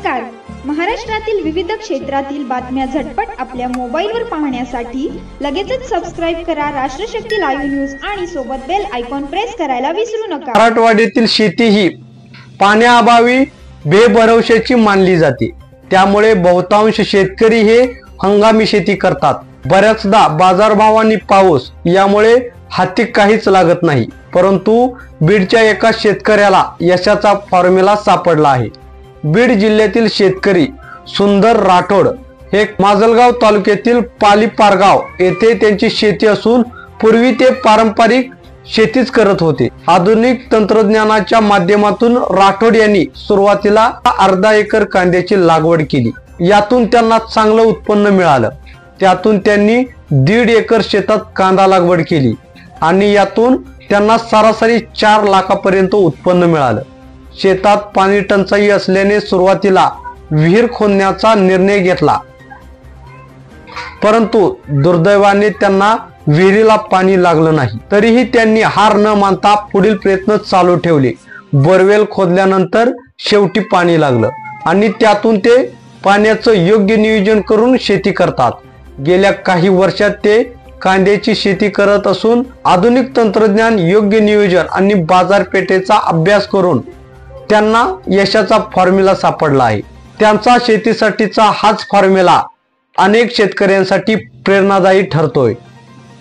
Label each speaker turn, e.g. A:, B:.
A: नमस्कार. महाराष्ट्रातील विविध क्षेत्रातील बातम्या झटपट आपल्या मोबाईलवर पाहण्यासाठी लगेचच सबस्क्राइब करा राष्ट्रशक्ती लाईव्ह न्यूज आणि सोबत बेल आयकॉन प्रेस करायला विसरू नका.
B: मराठवाड्यातील शेती ही पाण्याअभावी बेभरवशाची मानली जाते. त्यामुळे बहुतांश शेतकरी हे हंगामी शेती करतात. बऱ्याचदा बाजारभाव आणि पाऊस यामुळे हाती काहीच लागत नाही. परंतु बीडच्या एका शेतकऱ्याला यशाचा फॉर्म्युला सापडला आहे. बीड जिल्ह्यातील शेतकरी सुंदर राठोड हे माजलगाव तालुक्यातील पाली पारगाव येथे त्यांची शेती असून पूर्वी ते पारंपरिक शेतीच करत होते. आधुनिक तंत्रज्ञानाच्या माध्यमातून राठोड यांनी सुरुवातीला अर्धा एकर कांद्याची लागवड केली. यातून त्यांना चांगलं उत्पन्न मिळालं. त्यातून त्यांनी 1.5 एकर शेतात कांदा लागवड केली आणि यातून त्यांना सरासरी 4 लाखापर्यंत उत्पन्न मिळालं. शेतात पाणी टंचाई असल्याने सुरुवातीला विहीर खोदण्याचा निर्णय घेतला, परंतु दुर्दैवाने त्यांना विहिरीला पाणी लागलं नाही. तरीही त्यांनी हार न मानता पुढील प्रयत्न चालू ठेवले. बोरवेल खोदल्यानंतर शेवटी पाणी लागलं आणि त्यातून ते पाण्याचं योग्य नियोजन करून शेती करतात. गेल्या काही वर्षात ते कांद्याची शेती करत असून आधुनिक तंत्रज्ञान, योग्य नियोजन आणि बाजारपेठेचा अभ्यास करून त्यांना यशाचा फॉर्म्युला सापडला आहे. त्यांचा शेतीसाठीचा हाच फॉर्म्युला अनेक शेतकऱ्यांसाठी प्रेरणादायी ठरतोय.